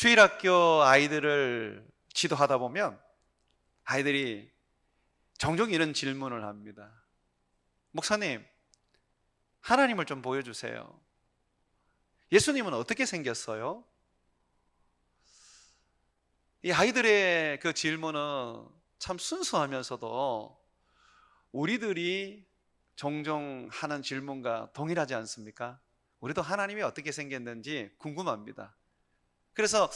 주일학교 아이들을 지도하다 보면 아이들이 종종 이런 질문을 합니다. 목사님, 하나님을 좀 보여주세요. 예수님은 어떻게 생겼어요? 이 아이들의 그 질문은 참 순수하면서도 우리들이 종종 하는 질문과 동일하지 않습니까? 우리도 하나님이 어떻게 생겼는지 궁금합니다. 그래서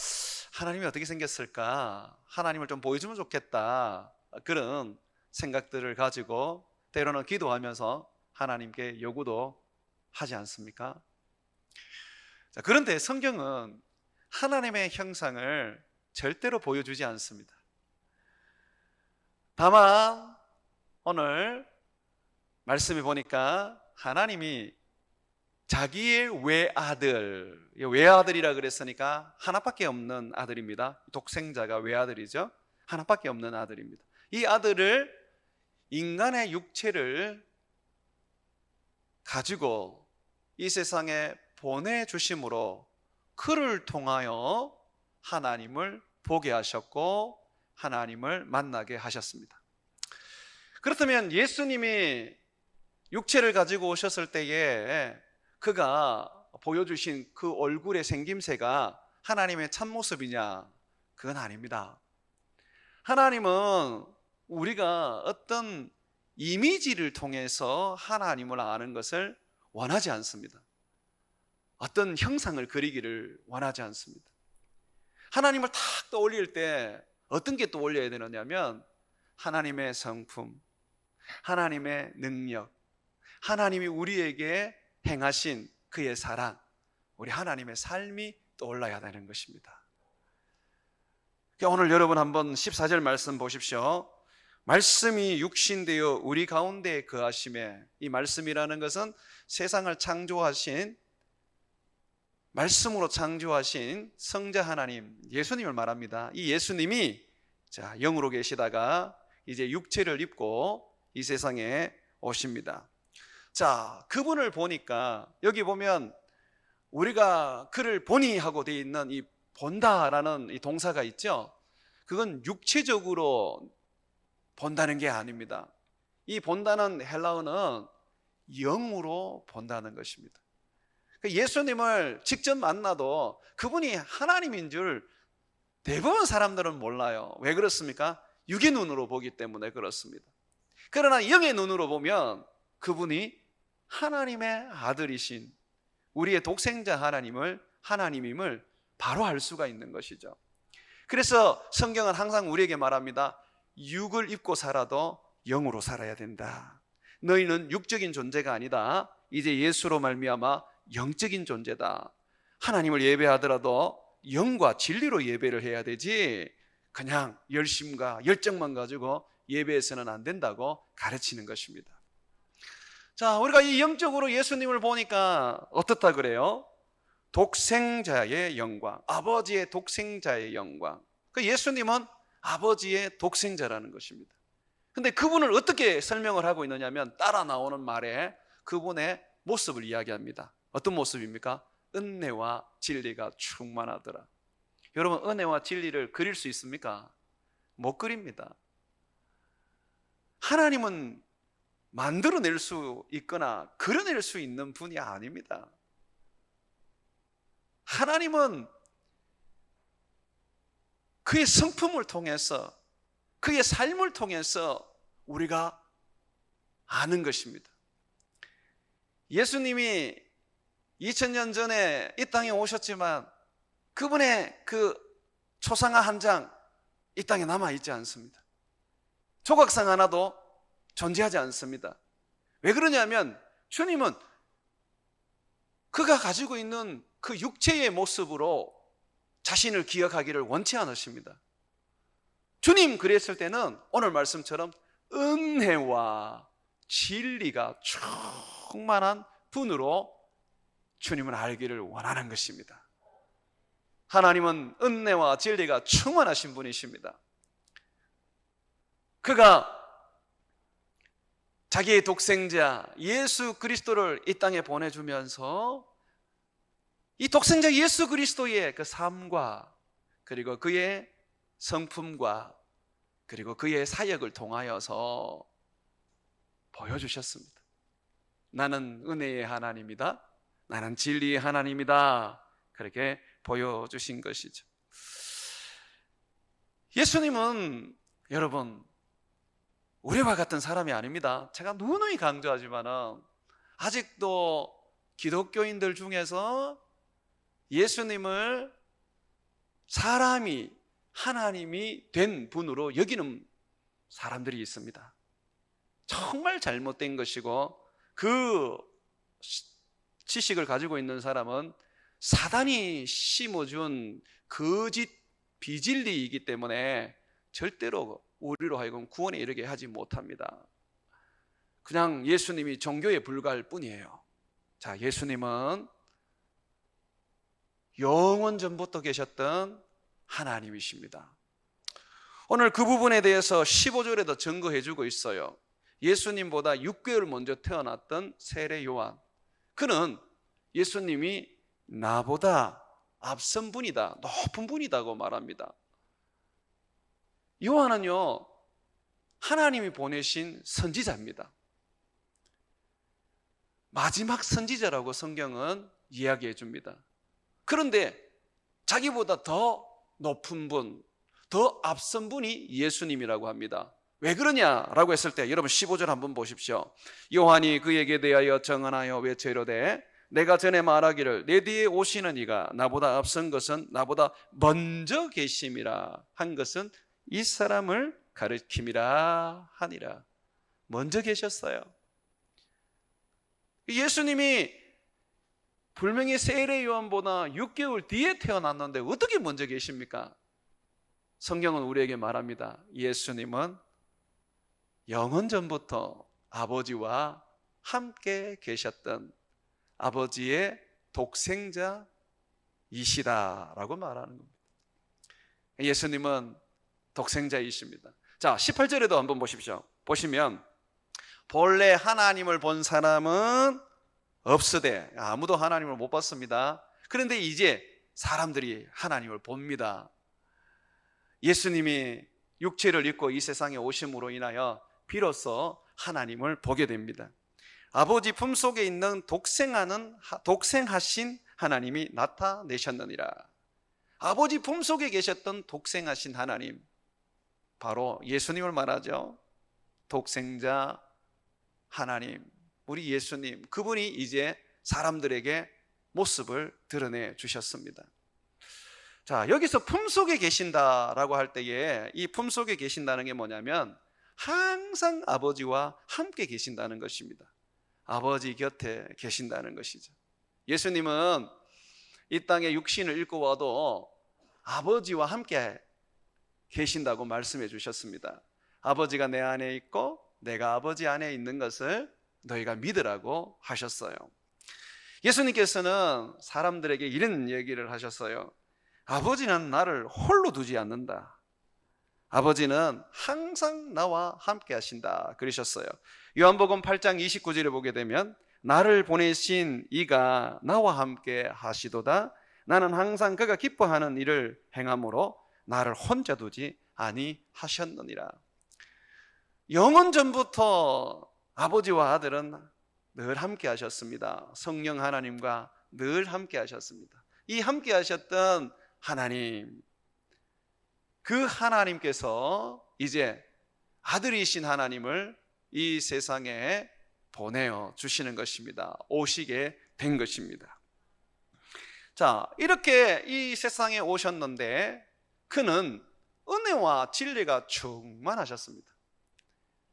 하나님이 어떻게 생겼을까? 하나님을 좀 보여주면 좋겠다. 그런 생각들을 가지고 때로는 기도하면서 하나님께 요구도 하지 않습니까? 자, 그런데 성경은 하나님의 형상을 절대로 보여주지 않습니다. 다만 오늘 말씀에 보니까 하나님이 자기의 외아들, 외아들이라 그랬으니까 하나밖에 없는 아들입니다. 독생자가 외아들이죠. 하나밖에 없는 아들입니다. 이 아들을 인간의 육체를 가지고 이 세상에 보내주심으로 그를 통하여 하나님을 보게 하셨고 하나님을 만나게 하셨습니다. 그렇다면 예수님이 육체를 가지고 오셨을 때에 그가 보여주신 그 얼굴의 생김새가 하나님의 참모습이냐? 그건 아닙니다. 하나님은 우리가 어떤 이미지를 통해서 하나님을 아는 것을 원하지 않습니다. 어떤 형상을 그리기를 원하지 않습니다. 하나님을 탁 떠올릴 때 어떤 게 떠올려야 되느냐면 하나님의 성품, 하나님의 능력, 하나님이 우리에게 행하신 그의 사랑, 우리 하나님의 삶이 떠올라야 되는 것입니다. 오늘 여러분 한번 14절 말씀 보십시오. 말씀이 육신되어 우리 가운데 거하심에, 이 말씀이라는 것은 세상을 창조하신, 말씀으로 창조하신 성자 하나님 예수님을 말합니다. 이 예수님이 영으로 계시다가 이제 육체를 입고 이 세상에 오십니다. 자, 그분을 보니까 여기 보면 우리가 그를 보니 하고 되어 있는 이 본다라는 이 동사가 있죠. 그건 육체적으로 본다는 게 아닙니다. 이 본다는 헬라어는 영으로 본다는 것입니다. 예수님을 직접 만나도 그분이 하나님인 줄 대부분 사람들은 몰라요. 왜 그렇습니까? 육의 눈으로 보기 때문에 그렇습니다. 그러나 영의 눈으로 보면 그분이 하나님의 아들이신 우리의 독생자 하나님임을 바로 알 수가 있는 것이죠. 그래서 성경은 항상 우리에게 말합니다. 육을 입고 살아도 영으로 살아야 된다. 너희는 육적인 존재가 아니다. 이제 예수로 말미암아 영적인 존재다. 하나님을 예배하더라도 영과 진리로 예배를 해야 되지 그냥 열심과 열정만 가지고 예배해서는 안 된다고 가르치는 것입니다. 자, 우리가 이 영적으로 예수님을 보니까 어떻다 그래요? 독생자의 영광, 아버지의 독생자의 영광. 그 예수님은 아버지의 독생자라는 것입니다. 근데 그분을 어떻게 설명을 하고 있느냐면 따라 나오는 말에 그분의 모습을 이야기합니다. 어떤 모습입니까? 은혜와 진리가 충만하더라. 여러분, 은혜와 진리를 그릴 수 있습니까? 못 그립니다. 하나님은 만들어낼 수 있거나 그려낼 수 있는 분이 아닙니다. 하나님은 그의 성품을 통해서, 그의 삶을 통해서 우리가 아는 것입니다. 예수님이 2000년 전에 이 땅에 오셨지만 그분의 그 초상화 한 장 이 땅에 남아있지 않습니다. 조각상 하나도 존재하지 않습니다. 왜 그러냐면 주님은 그가 가지고 있는 그 육체의 모습으로 자신을 기억하기를 원치 않으십니다. 주님 그랬을 때는 오늘 말씀처럼 은혜와 진리가 충만한 분으로 주님을 알기를 원하는 것입니다. 하나님은 은혜와 진리가 충만하신 분이십니다. 그가 자기의 독생자 예수 그리스도를 이 땅에 보내주면서 이 독생자 예수 그리스도의 그 삶과 그리고 그의 성품과 그리고 그의 사역을 통하여서 보여주셨습니다. 나는 은혜의 하나님이다, 나는 진리의 하나님이다, 그렇게 보여주신 것이죠. 예수님은 여러분 우리와 같은 사람이 아닙니다. 제가 누누이 강조하지만은 아직도 기독교인들 중에서 예수님을 사람이 하나님이 된 분으로 여기는 사람들이 있습니다. 정말 잘못된 것이고, 그 지식을 가지고 있는 사람은 사단이 심어준 거짓 비진리이기 때문에 절대로 우리로 하여금 구원에 이르게 하지 못합니다. 그냥 예수님이 종교에 불과할 뿐이에요. 자, 예수님은 영원 전부터 계셨던 하나님이십니다. 오늘 그 부분에 대해서 15절에도 증거해 주고 있어요. 예수님보다 6개월 먼저 태어났던 세례 요한, 그는 예수님이 나보다 앞선 분이다, 높은 분이다고 말합니다. 요한은요, 하나님이 보내신 선지자입니다. 마지막 선지자라고 성경은 이야기해 줍니다. 그런데 자기보다 더 높은 분, 더 앞선 분이 예수님이라고 합니다. 왜 그러냐라고 했을 때 여러분 15절 한번 보십시오. 요한이 그에게 대하여 정언하여 외쳐 이르되 내가 전에 말하기를 내 뒤에 오시는 이가 나보다 앞선 것은 나보다 먼저 계심이라 한 것은 이 사람을 가르킴이라 하니라. 먼저 계셨어요. 예수님이 분명히 세례 요한보다 6개월 뒤에 태어났는데 어떻게 먼저 계십니까? 성경은 우리에게 말합니다. 예수님은 영원 전부터 아버지와 함께 계셨던 아버지의 독생자이시다라고 말하는 겁니다. 예수님은 독생자이십니다. 자, 18절에도 한번 보십시오. 보시면 본래 하나님을 본 사람은 없으되, 아무도 하나님을 못 봤습니다. 그런데 이제 사람들이 하나님을 봅니다. 예수님이 육체를 입고 이 세상에 오심으로 인하여 비로소 하나님을 보게 됩니다. 아버지 품속에 있는 독생하신 하나님이 나타내셨느니라. 아버지 품속에 계셨던 독생하신 하나님, 바로 예수님을 말하죠. 독생자 하나님, 우리 예수님, 그분이 이제 사람들에게 모습을 드러내 주셨습니다. 자, 여기서 품속에 계신다라고 할 때에 이 품속에 계신다는 게 뭐냐면 항상 아버지와 함께 계신다는 것입니다. 아버지 곁에 계신다는 것이죠. 예수님은 이 땅에 육신을 입고 와도 아버지와 함께 계신다고 말씀해 주셨습니다. 아버지가 내 안에 있고 내가 아버지 안에 있는 것을 너희가 믿으라고 하셨어요. 예수님께서는 사람들에게 이런 얘기를 하셨어요. 아버지는 나를 홀로 두지 않는다. 아버지는 항상 나와 함께 하신다 그러셨어요. 요한복음 8장 29절에 보게 되면 나를 보내신 이가 나와 함께 하시도다. 나는 항상 그가 기뻐하는 일을 행함으로 나를 혼자 두지 아니하셨느니라. 영원 전부터 아버지와 아들은 늘 함께 하셨습니다. 성령 하나님과 늘 함께 하셨습니다. 이 함께 하셨던 하나님, 그 하나님께서 이제 아들이신 하나님을 이 세상에 보내어 주시는 것입니다. 오시게 된 것입니다. 자, 이렇게 이 세상에 오셨는데 그는 은혜와 진리가 충만하셨습니다.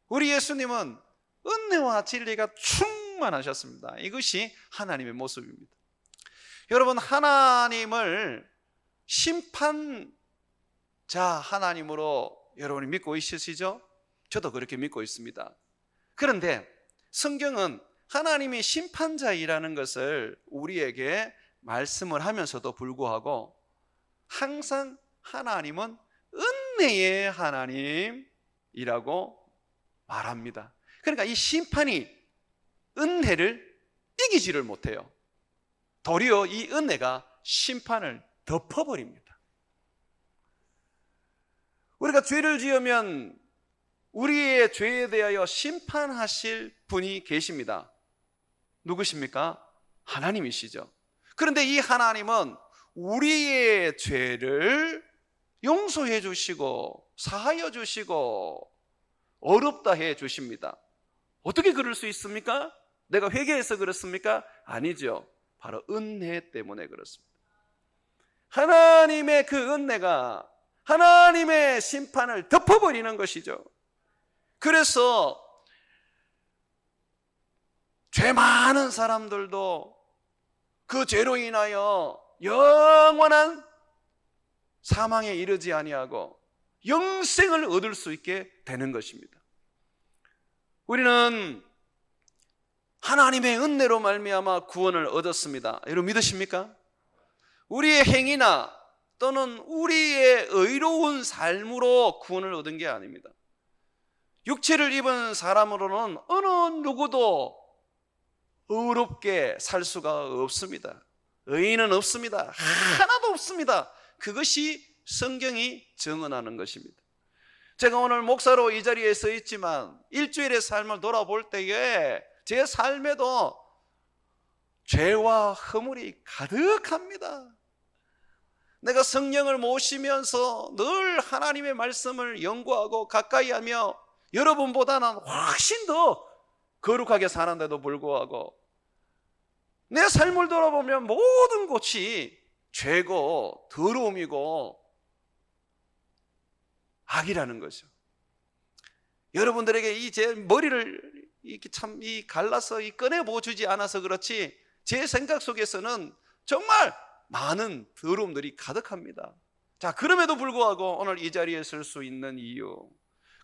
우리 예수님은 은혜와 진리가 충만하셨습니다. 이것이 하나님의 모습입니다. 여러분, 하나님을 심판자 하나님으로 여러분이 믿고 있으시죠? 저도 그렇게 믿고 있습니다. 그런데 성경은 하나님이 심판자이라는 것을 우리에게 말씀을 하면서도 불구하고 항상 하나님은 은혜의 하나님이라고 말합니다. 그러니까 이 심판이 은혜를 이기지를 못해요. 도리어 이 은혜가 심판을 덮어버립니다. 우리가 죄를 지으면 우리의 죄에 대하여 심판하실 분이 계십니다. 누구십니까? 하나님이시죠. 그런데 이 하나님은 우리의 죄를 용서해 주시고 사하여 주시고 어렵다 해 주십니다. 어떻게 그럴 수 있습니까? 내가 회개해서 그렇습니까? 아니죠. 바로 은혜 때문에 그렇습니다. 하나님의 그 은혜가 하나님의 심판을 덮어버리는 것이죠. 그래서 죄 많은 사람들도 그 죄로 인하여 영원한 사망에 이르지 아니하고 영생을 얻을 수 있게 되는 것입니다. 우리는 하나님의 은혜로 말미암아 구원을 얻었습니다. 여러분 믿으십니까? 우리의 행위나 또는 우리의 의로운 삶으로 구원을 얻은 게 아닙니다. 육체를 입은 사람으로는 어느 누구도 의롭게 살 수가 없습니다. 의인은 없습니다. 하나도 없습니다. 그것이 성경이 증언하는 것입니다. 제가 오늘 목사로 이 자리에 서 있지만 일주일의 삶을 돌아볼 때에 제 삶에도 죄와 허물이 가득합니다. 내가 성령을 모시면서 늘 하나님의 말씀을 연구하고 가까이 하며 여러분보다는 훨씬 더 거룩하게 사는데도 불구하고 내 삶을 돌아보면 모든 것이 죄고 더러움이고 악이라는 거죠. 여러분들에게 이 제 머리를 이렇게 참 갈라서 꺼내 보여주지 않아서 그렇지 제 생각 속에서는 정말 많은 더러움들이 가득합니다. 자, 그럼에도 불구하고 오늘 이 자리에 설 수 있는 이유,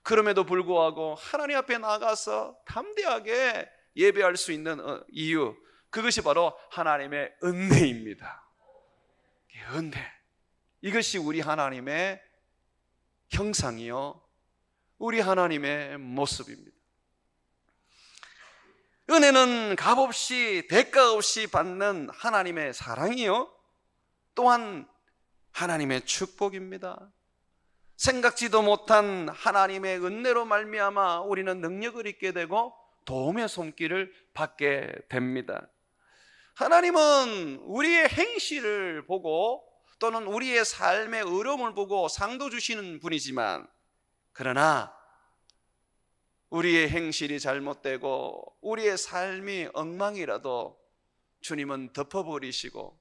그럼에도 불구하고 하나님 앞에 나가서 담대하게 예배할 수 있는 이유, 그것이 바로 하나님의 은혜입니다. 은혜, 이것이 우리 하나님의 형상이요 우리 하나님의 모습입니다. 은혜는 값없이 대가 없이 받는 하나님의 사랑이요 또한 하나님의 축복입니다. 생각지도 못한 하나님의 은혜로 말미암아 우리는 능력을 잊게 되고 도움의 손길을 받게 됩니다. 하나님은 우리의 행실을 보고 또는 우리의 삶의 어려움을 보고 상도 주시는 분이지만, 그러나 우리의 행실이 잘못되고 우리의 삶이 엉망이라도 주님은 덮어버리시고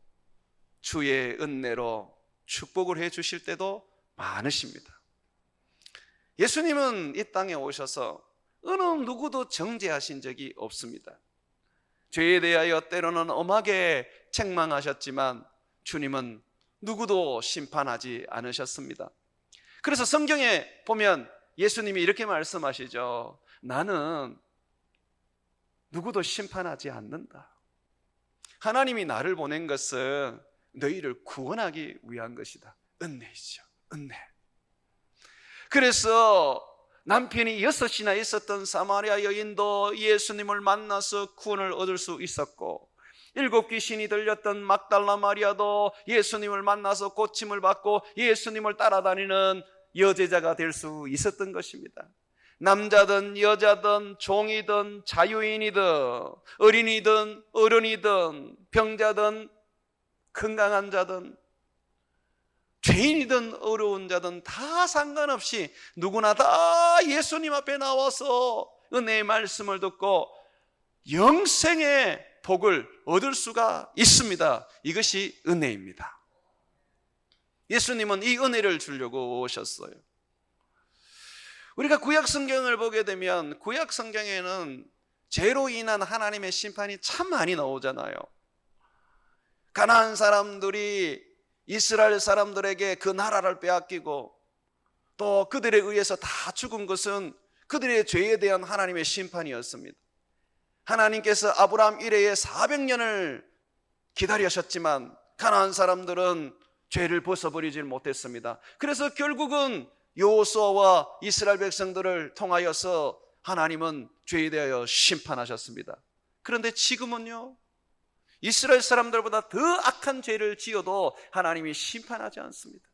주의 은혜로 축복을 해 주실 때도 많으십니다. 예수님은 이 땅에 오셔서 어느 누구도 정죄하신 적이 없습니다. 죄에 대하여 때로는 엄하게 책망하셨지만 주님은 누구도 심판하지 않으셨습니다. 그래서 성경에 보면 예수님이 이렇게 말씀하시죠. 나는 누구도 심판하지 않는다. 하나님이 나를 보낸 것은 너희를 구원하기 위한 것이다. 은혜이죠. 은혜. 그래서 남편이 6이나 있었던 사마리아 여인도 예수님을 만나서 구원을 얻을 수 있었고, 7 귀신이 들렸던 막달라 마리아도 예수님을 만나서 고침을 받고 예수님을 따라다니는 여제자가 될 수 있었던 것입니다. 남자든 여자든 종이든 자유인이든 어린이든 어른이든 병자든 건강한 자든 죄인이든 어려운 자든 다 상관없이 누구나 다 예수님 앞에 나와서 은혜의 말씀을 듣고 영생의 복을 얻을 수가 있습니다. 이것이 은혜입니다. 예수님은 이 은혜를 주려고 오셨어요. 우리가 구약 성경을 보게 되면 구약 성경에는 죄로 인한 하나님의 심판이 참 많이 나오잖아요. 가나안 사람들이 이스라엘 사람들에게 그 나라를 빼앗기고 또 그들에 의해서 다 죽은 것은 그들의 죄에 대한 하나님의 심판이었습니다. 하나님께서 아브라함 이래에 400년을 기다리셨지만 가나안 사람들은 죄를 벗어버리지 못했습니다. 그래서 결국은 여호수아와 이스라엘 백성들을 통하여서 하나님은 죄에 대하여 심판하셨습니다. 그런데 지금은요, 이스라엘 사람들보다 더 악한 죄를 지어도 하나님이 심판하지 않습니다.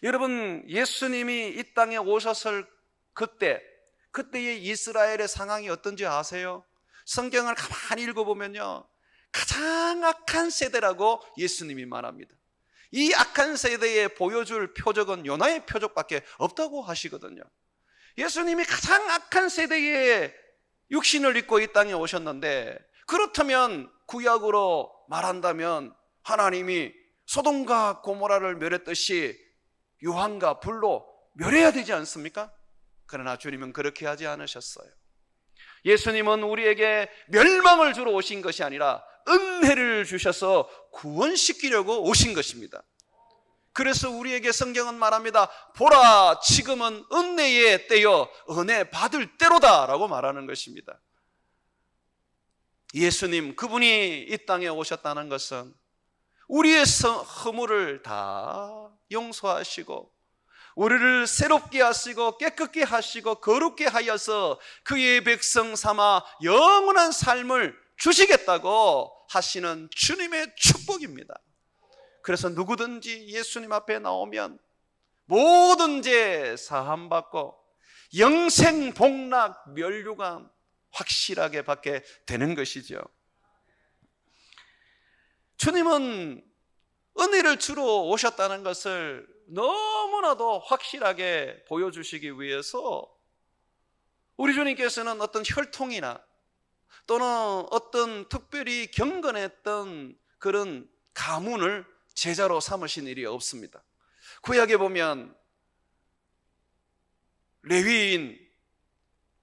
여러분, 예수님이 이 땅에 오셨을 그때의 이스라엘의 상황이 어떤지 아세요? 성경을 가만히 읽어보면요, 가장 악한 세대라고 예수님이 말합니다. 이 악한 세대에 보여줄 표적은 요나의 표적밖에 없다고 하시거든요. 예수님이 가장 악한 세대에 육신을 입고 이 땅에 오셨는데, 그렇다면 구약으로 말한다면 하나님이 소돔과 고모라를 멸했듯이 유황과 불로 멸해야 되지 않습니까? 그러나 주님은 그렇게 하지 않으셨어요. 예수님은 우리에게 멸망을 주러 오신 것이 아니라 은혜를 주셔서 구원시키려고 오신 것입니다. 그래서 우리에게 성경은 말합니다. 보라, 지금은 은혜의 때여 은혜 받을 때로다 라고 말하는 것입니다. 예수님, 그분이 이 땅에 오셨다는 것은 우리의 허물을 다 용서하시고 우리를 새롭게 하시고 깨끗게 하시고 거룩게 하여서 그의 백성 삼아 영원한 삶을 주시겠다고 하시는 주님의 축복입니다. 그래서 누구든지 예수님 앞에 나오면 모든 죄 사함받고 영생 복락 멸류관 확실하게 받게 되는 것이죠. 주님은 은혜를 주러 오셨다는 것을 너무나도 확실하게 보여주시기 위해서 우리 주님께서는 어떤 혈통이나 또는 어떤 특별히 경건했던 그런 가문을 제자로 삼으신 일이 없습니다. 구약에 보면 레위인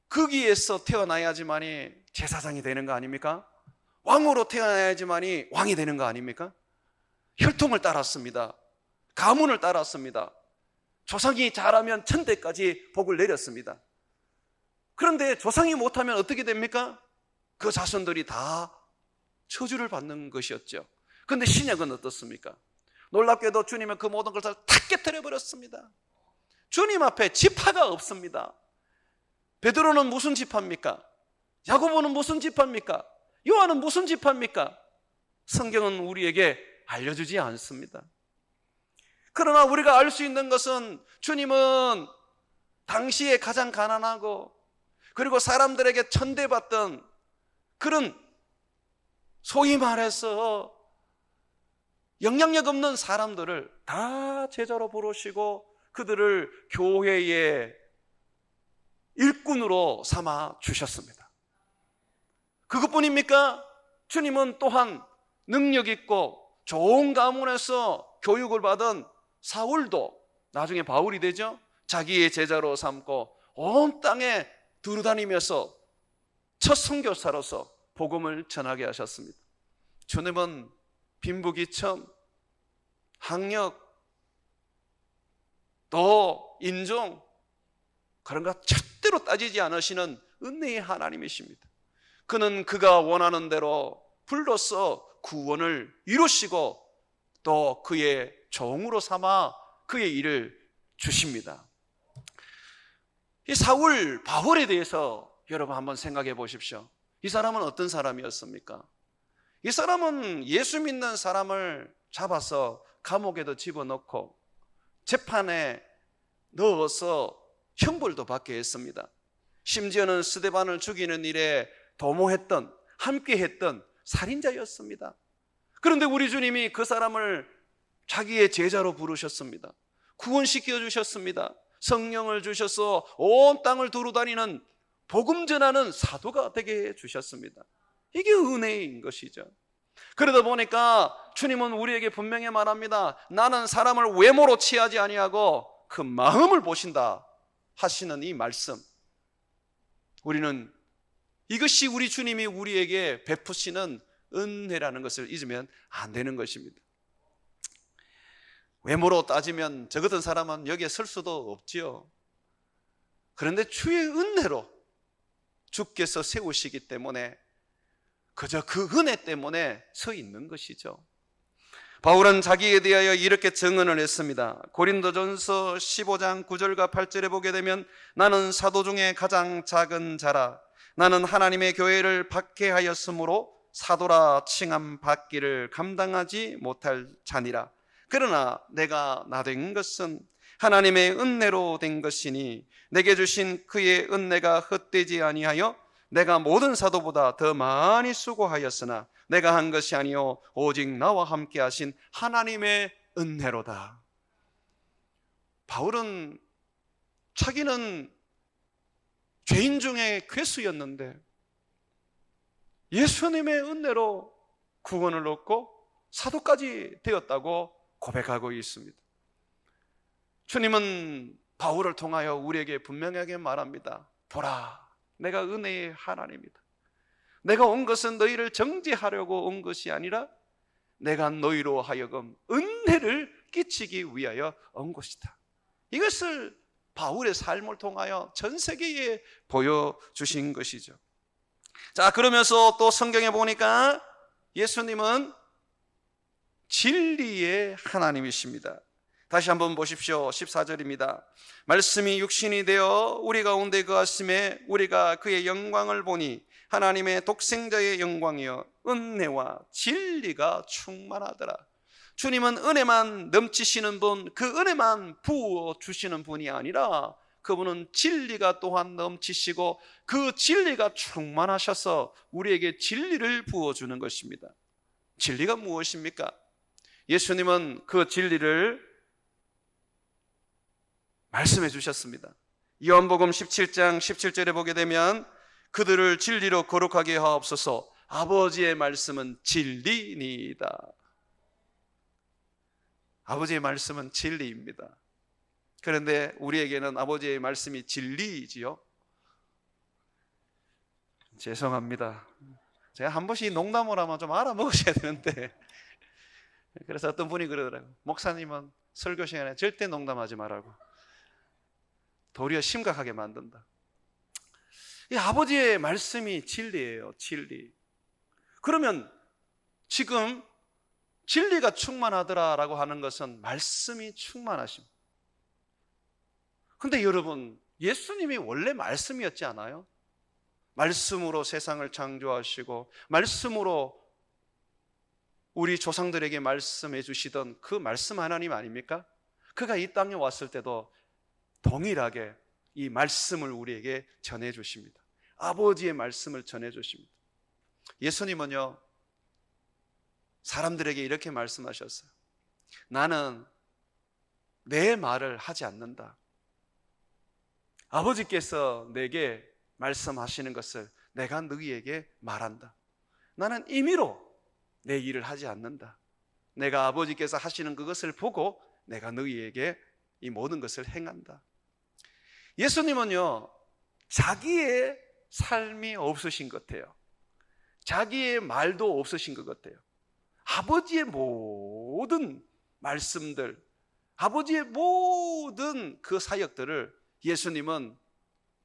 거기에서 태어나야지만이 제사장이 되는 거 아닙니까? 왕으로 태어나야지만이 왕이 되는 거 아닙니까? 혈통을 따랐습니다. 가문을 따랐습니다. 조상이 잘하면 천대까지 복을 내렸습니다. 그런데 조상이 못하면 어떻게 됩니까? 그 자손들이 다 저주를 받는 것이었죠. 그런데 신약은 어떻습니까? 놀랍게도 주님은 그 모든 것을 다 깨뜨려 버렸습니다. 주님 앞에 지파가 없습니다. 베드로는 무슨 지파입니까? 야고보는 무슨 지파입니까? 요한은 무슨 지파입니까? 성경은 우리에게 알려주지 않습니다. 그러나 우리가 알 수 있는 것은 주님은 당시에 가장 가난하고 그리고 사람들에게 천대받던 그런 소위 말해서 영향력 없는 사람들을 다 제자로 부르시고 그들을 교회의 일꾼으로 삼아 주셨습니다. 그것뿐입니까? 주님은 또한 능력 있고 좋은 가문에서 교육을 받은 사울도 나중에 바울이 되죠. 자기의 제자로 삼고 온 땅에 두루다니면서 첫 선교사로서 복음을 전하게 하셨습니다. 주님은 빈부귀천, 학력, 또 인종 그런 것 절대로 따지지 않으시는 은혜의 하나님이십니다. 그는 그가 원하는 대로 불러서 구원을 이루시고 또 그의 종으로 삼아 그의 일을 주십니다. 이 사울, 바울에 대해서 여러분 한번 생각해 보십시오. 이 사람은 어떤 사람이었습니까? 이 사람은 예수 믿는 사람을 잡아서 감옥에도 집어넣고 재판에 넣어서 형벌도 받게 했습니다. 심지어는 스데반을 죽이는 일에 도모했던, 함께했던 살인자였습니다. 그런데 우리 주님이 그 사람을 자기의 제자로 부르셨습니다. 구원시켜 주셨습니다. 성령을 주셔서 온 땅을 두루다니는 복음 전하는 사도가 되게 해 주셨습니다. 이게 은혜인 것이죠. 그러다 보니까 주님은 우리에게 분명히 말합니다. 나는 사람을 외모로 취하지 아니하고 그 마음을 보신다 하시는 이 말씀, 우리는 이것이 우리 주님이 우리에게 베푸시는 은혜라는 것을 잊으면 안 되는 것입니다. 외모로 따지면 저 같은 사람은 여기에 설 수도 없지요. 그런데 주의 은혜로 주께서 세우시기 때문에 그저 그 은혜 때문에 서 있는 것이죠. 바울은 자기에 대하여 이렇게 증언을 했습니다. 고린도전서 15장 9절과 8절에 보게 되면 나는 사도 중에 가장 작은 자라. 나는 하나님의 교회를 박해하였으므로 사도라 칭함 받기를 감당하지 못할 자니라. 그러나 내가 나된 것은 하나님의 은혜로 된 것이니 내게 주신 그의 은혜가 헛되지 아니하여 내가 모든 사도보다 더 많이 수고하였으나 내가 한 것이 아니요 오직 나와 함께 하신 하나님의 은혜로다. 바울은 자기는 죄인 중에 괴수였는데 예수님의 은혜로 구원을 얻고 사도까지 되었다고 고백하고 있습니다. 주님은 바울을 통하여 우리에게 분명하게 말합니다. 보라, 내가 은혜의 하나님이다. 내가 온 것은 너희를 정죄하려고 온 것이 아니라 내가 너희로 하여금 은혜를 끼치기 위하여 온 것이다. 이것을 바울의 삶을 통하여 전 세계에 보여주신 것이죠. 자, 그러면서 또 성경에 보니까 예수님은 진리의 하나님이십니다. 다시 한번 보십시오. 14절입니다. 말씀이 육신이 되어 우리 가운데 거하심에 우리가 그의 영광을 보니 하나님의 독생자의 영광이여 은혜와 진리가 충만하더라. 주님은 은혜만 넘치시는 분, 그 은혜만 부어주시는 분이 아니라 그분은 진리가 또한 넘치시고 그 진리가 충만하셔서 우리에게 진리를 부어주는 것입니다. 진리가 무엇입니까? 예수님은 그 진리를 말씀해 주셨습니다. 요한복음 17장 17절에 보게 되면 그들을 진리로 거룩하게 하옵소서. 아버지의 말씀은 진리니이다. 아버지의 말씀은 진리입니다. 그런데 우리에게는 아버지의 말씀이 진리이지요? 죄송합니다. 제가 한 번씩 농담을 하면 좀 알아먹으셔야 되는데, 그래서 어떤 분이 그러더라고요. 목사님은 설교 시간에 절대 농담하지 말라고. 도리어 심각하게 만든다. 이 아버지의 말씀이 진리예요. 진리. 그러면 지금 진리가 충만하더라라고 하는 것은 말씀이 충만하십니다. 근데 여러분, 예수님이 원래 말씀이었지 않아요? 말씀으로 세상을 창조하시고 말씀으로 우리 조상들에게 말씀해 주시던 그 말씀 하나님 아닙니까? 그가 이 땅에 왔을 때도 동일하게 이 말씀을 우리에게 전해 주십니다. 아버지의 말씀을 전해 주십니다. 예수님은요, 사람들에게 이렇게 말씀하셨어요. 나는 내 말을 하지 않는다. 아버지께서 내게 말씀하시는 것을 내가 너희에게 말한다. 나는 임의로 내 일을 하지 않는다. 내가 아버지께서 하시는 그것을 보고 내가 너희에게 이 모든 것을 행한다. 예수님은요, 자기의 삶이 없으신 것 같아요. 자기의 말도 없으신 것 같아요. 아버지의 모든 말씀들, 아버지의 모든 그 사역들을 예수님은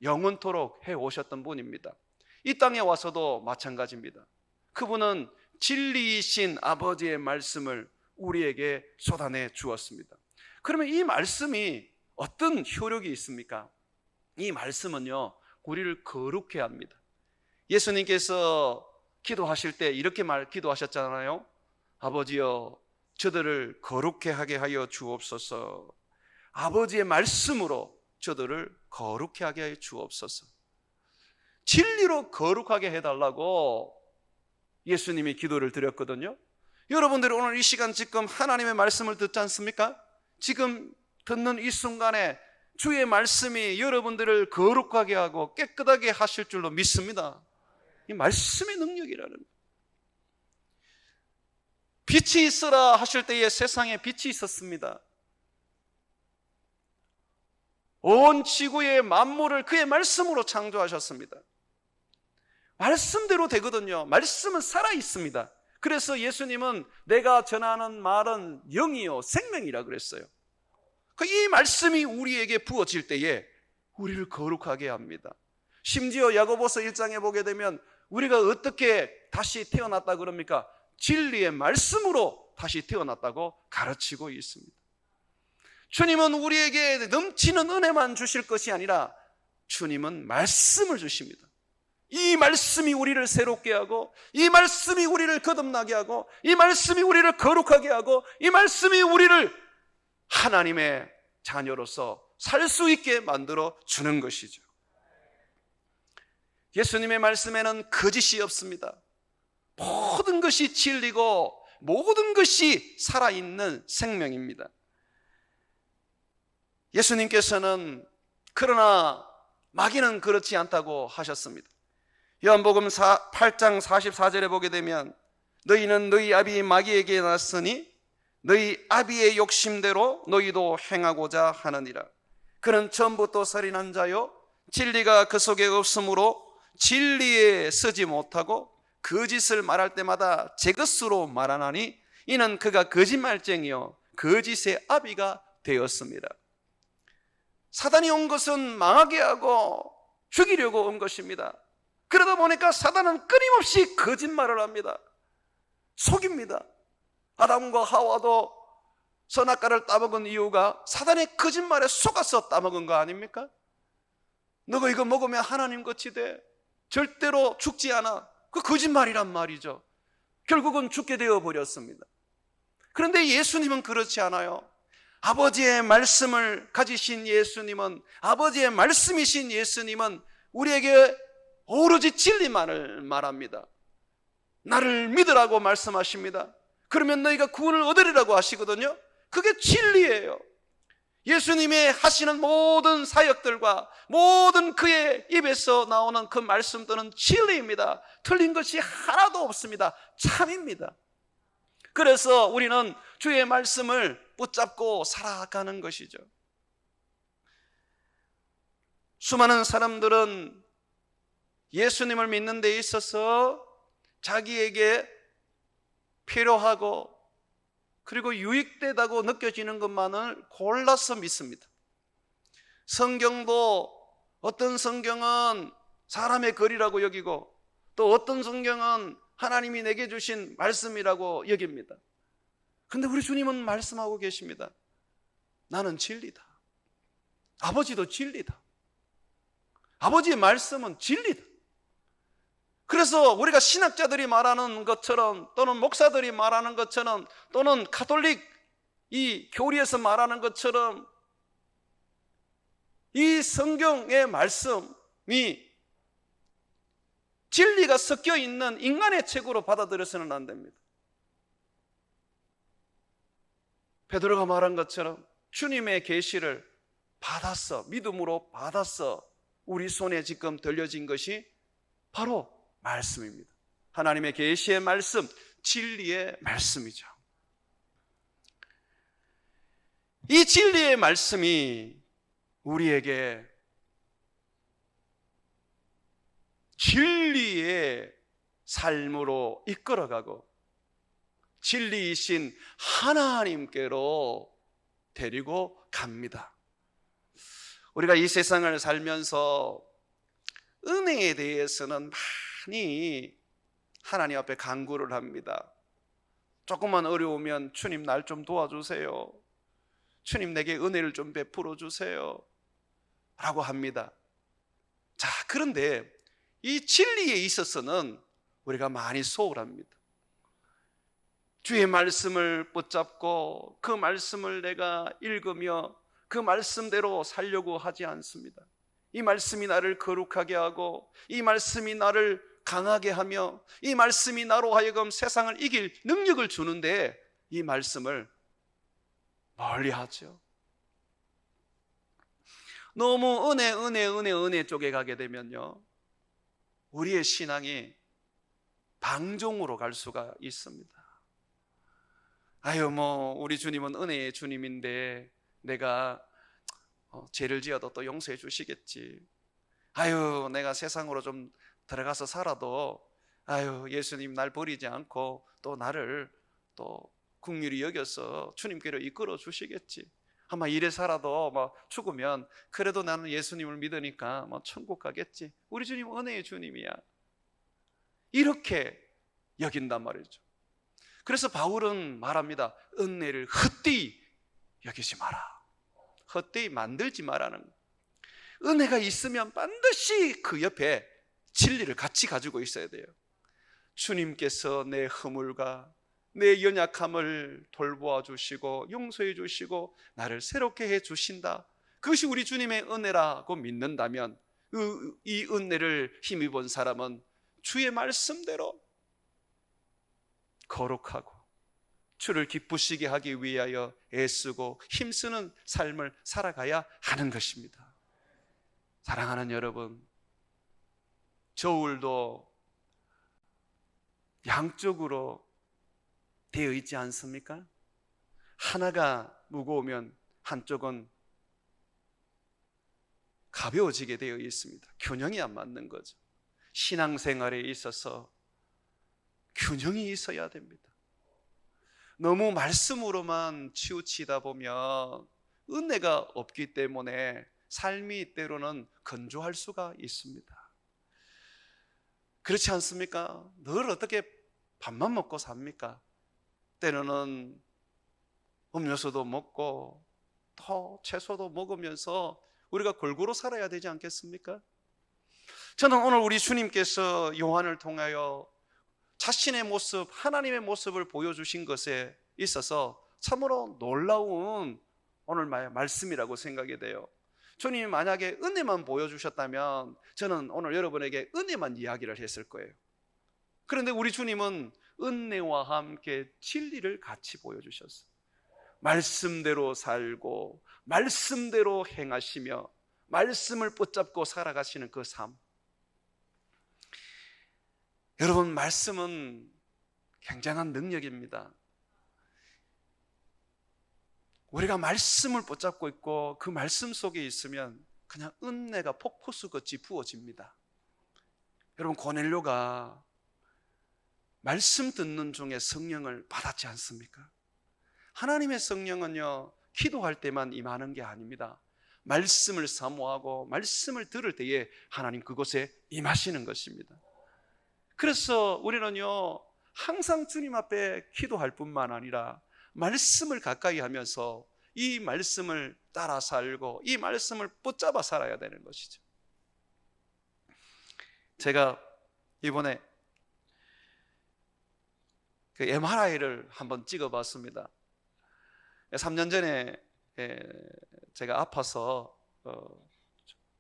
영원토록 해오셨던 분입니다. 이 땅에 와서도 마찬가지입니다. 그분은 진리이신 아버지의 말씀을 우리에게 쏟아내 주었습니다. 그러면 이 말씀이 어떤 효력이 있습니까? 이 말씀은요, 우리를 거룩해 합니다. 예수님께서 기도하실 때 이렇게 기도하셨잖아요. 아버지여, 저들을 거룩해 하게 하여 주옵소서. 아버지의 말씀으로 저들을 거룩해 하게 하여 주옵소서. 진리로 거룩하게 해달라고 예수님이 기도를 드렸거든요. 여러분들이 오늘 이 시간 지금 하나님의 말씀을 듣지 않습니까? 지금 듣는 이 순간에 주의 말씀이 여러분들을 거룩하게 하고 깨끗하게 하실 줄로 믿습니다. 이 말씀의 능력이라는 거예요. 빛이 있어라 하실 때에 세상에 빛이 있었습니다. 온 지구의 만물을 그의 말씀으로 창조하셨습니다. 말씀대로 되거든요. 말씀은 살아있습니다. 그래서 예수님은 내가 전하는 말은 영이요 생명이라 그랬어요. 이 말씀이 우리에게 부어질 때에 우리를 거룩하게 합니다. 심지어 야고보서 1장에 보게 되면 우리가 어떻게 다시 태어났다 그럽니까? 진리의 말씀으로 다시 태어났다고 가르치고 있습니다. 주님은 우리에게 넘치는 은혜만 주실 것이 아니라 주님은 말씀을 주십니다. 이 말씀이 우리를 새롭게 하고, 이 말씀이 우리를 거듭나게 하고, 이 말씀이 우리를 거룩하게 하고, 이 말씀이 우리를 하나님의 자녀로서 살 수 있게 만들어 주는 것이죠. 예수님의 말씀에는 거짓이 없습니다. 모든 것이 진리고 모든 것이 살아있는 생명입니다. 예수님께서는 그러나 마귀는 그렇지 않다고 하셨습니다. 요한복음 8장 44절에 보게 되면 너희는 너희 아비 마귀에게 났으니 너희 아비의 욕심대로 너희도 행하고자 하느니라. 그는 처음부터 살인한 자요 진리가 그 속에 없으므로 진리에 서지 못하고 거짓을 말할 때마다 제 것으로 말하나니 이는 그가 거짓말쟁이요 거짓의 아비가 되었습니다. 사단이 온 것은 망하게 하고 죽이려고 온 것입니다. 그러다 보니까 사단은 끊임없이 거짓말을 합니다. 속입니다. 아담과 하와도 선악과를 따먹은 이유가 사단의 거짓말에 속아서 따먹은 거 아닙니까? 너가 이거 먹으면 하나님 같이 돼. 절대로 죽지 않아. 그 거짓말이란 말이죠. 결국은 죽게 되어 버렸습니다. 그런데 예수님은 그렇지 않아요. 아버지의 말씀을 가지신 예수님은, 아버지의 말씀이신 예수님은 우리에게 오로지 진리만을 말합니다. 나를 믿으라고 말씀하십니다. 그러면 너희가 구원을 얻으리라고 하시거든요. 그게 진리예요. 예수님이 하시는 모든 사역들과 모든 그의 입에서 나오는 그 말씀들은 진리입니다. 틀린 것이 하나도 없습니다. 참입니다. 그래서 우리는 주의 말씀을 붙잡고 살아가는 것이죠. 수많은 사람들은 예수님을 믿는 데 있어서 자기에게 필요하고 그리고 유익되다고 느껴지는 것만을 골라서 믿습니다. 성경도 어떤 성경은 사람의 글이라고 여기고 또 어떤 성경은 하나님이 내게 주신 말씀이라고 여깁니다. 그런데 우리 주님은 말씀하고 계십니다. 나는 진리다. 아버지도 진리다. 아버지의 말씀은 진리다. 그래서 우리가 신학자들이 말하는 것처럼 또는 목사들이 말하는 것처럼 또는 가톨릭 이 교리에서 말하는 것처럼 이 성경의 말씀이 진리가 섞여 있는 인간의 책으로 받아들여서는 안 됩니다. 베드로가 말한 것처럼 주님의 계시를 받았어, 믿음으로 받았어 우리 손에 지금 들려진 것이 바로 말씀입니다. 하나님의 계시의 말씀, 진리의 말씀이죠. 이 진리의 말씀이 우리에게 진리의 삶으로 이끌어가고 진리이신 하나님께로 데리고 갑니다. 우리가 이 세상을 살면서 은혜에 대해서는 많이 하나님 앞에 간구를 합니다. 조금만 어려우면 주님 날 좀 도와주세요. 주님 내게 은혜를 좀 베풀어 주세요 라고 합니다. 자, 그런데 이 진리에 있어서는 우리가 많이 소홀합니다. 주의 말씀을 붙잡고 그 말씀을 내가 읽으며 그 말씀대로 살려고 하지 않습니다. 이 말씀이 나를 거룩하게 하고 이 말씀이 나를 강하게 하며 이 말씀이 나로 하여금 세상을 이길 능력을 주는데 이 말씀을 멀리하죠. 너무 은혜 쪽에 가게 되면요 우리의 신앙이 방종으로 갈 수가 있습니다. 아유 우리 주님은 은혜의 주님인데 내가 죄를 지어도 또 용서해 주시겠지. 아유 내가 세상으로 좀 들어가서 살아도 아유 예수님 날 버리지 않고 또 나를 또 긍휼히 여겨서 주님께로 이끌어 주시겠지. 아마 이래 살아도 죽으면 그래도 나는 예수님을 믿으니까 천국 가겠지. 우리 주님 은혜의 주님이야. 이렇게 여긴단 말이죠. 그래서 바울은 말합니다. 은혜를 헛되이 여기지 마라. 헛되이 만들지 마라는 거예요. 은혜가 있으면 반드시 그 옆에 진리를 같이 가지고 있어야 돼요. 주님께서 내 허물과 내 연약함을 돌보아 주시고 용서해 주시고 나를 새롭게 해 주신다. 그것이 우리 주님의 은혜라고 믿는다면 이 은혜를 힘입은 사람은 주의 말씀대로 거룩하고 주를 기쁘시게 하기 위하여 애쓰고 힘쓰는 삶을 살아가야 하는 것입니다. 사랑하는 여러분, 저울도 양쪽으로 되어 있지 않습니까? 하나가 무거우면 한쪽은 가벼워지게 되어 있습니다. 균형이 안 맞는 거죠. 신앙생활에 있어서 균형이 있어야 됩니다. 너무 말씀으로만 치우치다 보면 은혜가 없기 때문에 삶이 때로는 건조할 수가 있습니다. 그렇지 않습니까? 늘 어떻게 밥만 먹고 삽니까? 때로는 음료수도 먹고 또 채소도 먹으면서 우리가 골고루 살아야 되지 않겠습니까? 저는 오늘 우리 주님께서 요한을 통하여 자신의 모습, 하나님의 모습을 보여주신 것에 있어서 참으로 놀라운 오늘 말씀이라고 생각이 돼요. 주님이 만약에 은혜만 보여주셨다면 저는 오늘 여러분에게 은혜만 이야기를 했을 거예요. 그런데 우리 주님은 은혜와 함께 진리를 같이 보여주셨어요. 말씀대로 살고 말씀대로 행하시며 말씀을 붙잡고 살아가시는 그 삶. 여러분, 말씀은 굉장한 능력입니다. 우리가 말씀을 붙잡고 있고 그 말씀 속에 있으면 그냥 은혜가 폭포수같이 부어집니다. 여러분, 고넬료가 말씀 듣는 중에 성령을 받았지 않습니까? 하나님의 성령은요, 기도할 때만 임하는 게 아닙니다. 말씀을 사모하고 말씀을 들을 때에 하나님 그곳에 임하시는 것입니다. 그래서 우리는요, 항상 주님 앞에 기도할 뿐만 아니라 말씀을 가까이 하면서 이 말씀을 따라 살고 이 말씀을 붙잡아 살아야 되는 것이죠. 제가 이번에 그 MRI를 한번 찍어봤습니다. 3년 전에 제가 아파서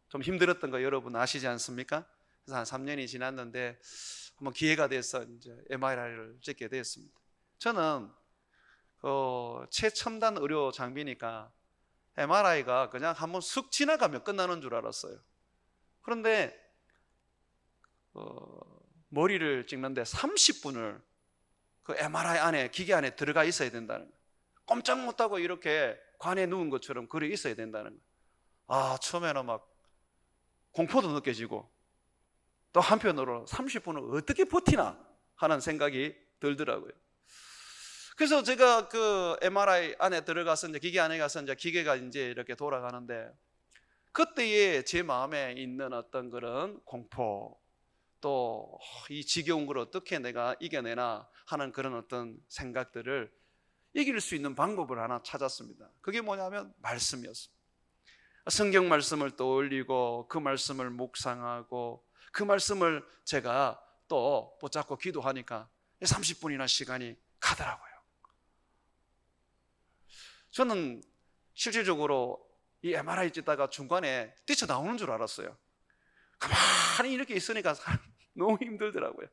좀 힘들었던 거 여러분 아시지 않습니까? 그래서 한 3년이 지났는데 한번 기회가 돼서 이제 MRI를 찍게 되었습니다. 저는 최첨단 의료 장비니까 MRI가 그냥 한번 쑥 지나가면 끝나는 줄 알았어요. 그런데 머리를 찍는데 30분을 그 MRI 안에, 기계 안에 들어가 있어야 된다는 거예요. 꼼짝 못하고 이렇게 관에 누운 것처럼 그래 있어야 된다는 거예요. 아, 처음에는 막 공포도 느껴지고 또 한편으로 30분을 어떻게 버티나 하는 생각이 들더라고요. 그래서 제가 그 MRI 안에 들어가서 이제 기계 안에 가서 이제 기계가 이제 이렇게 돌아가는데 그때에 제 마음에 있는 어떤 그런 공포, 또 이 지겨운 걸 어떻게 내가 이겨내나 하는 그런 어떤 생각들을 이길 수 있는 방법을 하나 찾았습니다. 그게 뭐냐면 말씀이었습니다. 성경 말씀을 떠올리고 그 말씀을 묵상하고 그 말씀을 제가 또 붙잡고 기도하니까 30분이나 시간이 가더라고요. 저는 실질적으로 이 MRI 찍다가 중간에 뛰쳐나오는 줄 알았어요. 가만히 이렇게 있으니까 너무 힘들더라고요.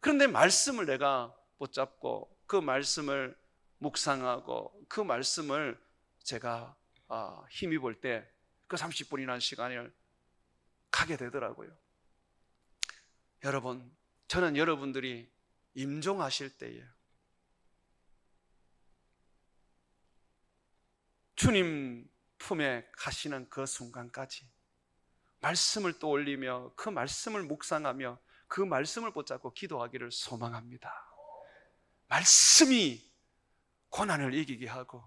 그런데 말씀을 내가 붙잡고 그 말씀을 묵상하고 그 말씀을 제가 힘입을 때 그 30분이라는 시간을 가게 되더라고요. 여러분, 저는 여러분들이 임종하실 때에 주님 품에 가시는 그 순간까지 말씀을 떠올리며 그 말씀을 묵상하며 그 말씀을 붙잡고 기도하기를 소망합니다. 말씀이 고난을 이기게 하고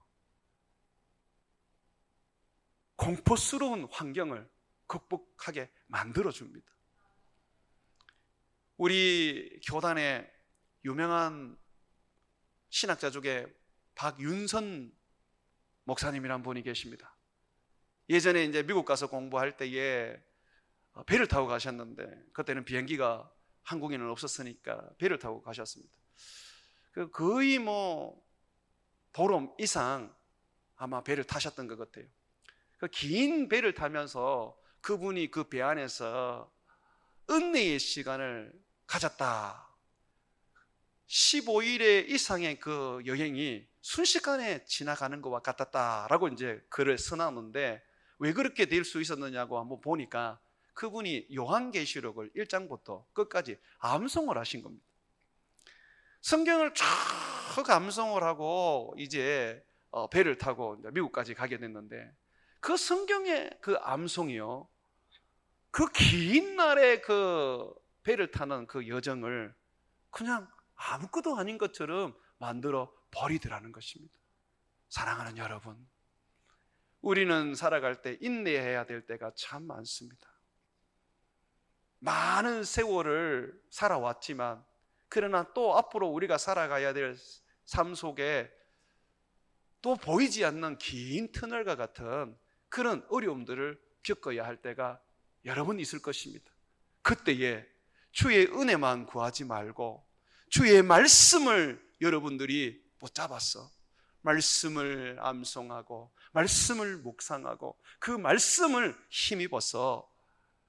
공포스러운 환경을 극복하게 만들어줍니다. 우리 교단에 유명한 신학자 중에 박윤선 목사님이란 분이 계십니다. 예전에 이제 미국 가서 공부할 때에 배를 타고 가셨는데 그때는 비행기가 한국에는 없었으니까 배를 타고 가셨습니다. 거의 보름 이상 아마 배를 타셨던 것 같아요. 그 긴 배를 타면서 그분이 그 배 안에서 은혜의 시간을 가졌다. 15일의 이상의 그 여행이 순식간에 지나가는 것과 같았다라고 이제 글을 써놨는데, 왜 그렇게 될 수 있었느냐고 한번 보니까 그분이 요한계시록을 1장부터 끝까지 암송을 하신 겁니다. 성경을 쫙 암송을 하고 이제 배를 타고 미국까지 가게 됐는데, 그 성경의 그 암송이요, 그 긴 날의 그 배를 타는 그 여정을 그냥 아무것도 아닌 것처럼 만들어 버리더라는 것입니다. 사랑하는 여러분, 우리는 살아갈 때 인내해야 될 때가 참 많습니다. 많은 세월을 살아왔지만, 그러나 또 앞으로 우리가 살아가야 될 삶 속에 또 보이지 않는 긴 터널과 같은 그런 어려움들을 겪어야 할 때가 여러 번 있을 것입니다. 그때에 주의 은혜만 구하지 말고 주의 말씀을 여러분들이 붙잡아서 말씀을 암송하고 말씀을 묵상하고 그 말씀을 힘입어서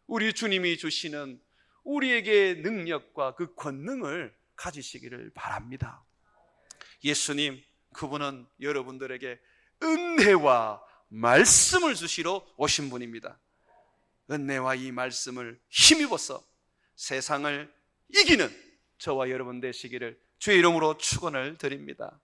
우리 주님이 주시는 우리에게 능력과 그 권능을 가지시기를 바랍니다. 예수님, 그분은 여러분들에게 은혜와 말씀을 주시러 오신 분입니다. 은혜와 이 말씀을 힘입어서 세상을 이기는 저와 여러분 되시기를 주의 이름으로 축원을 드립니다.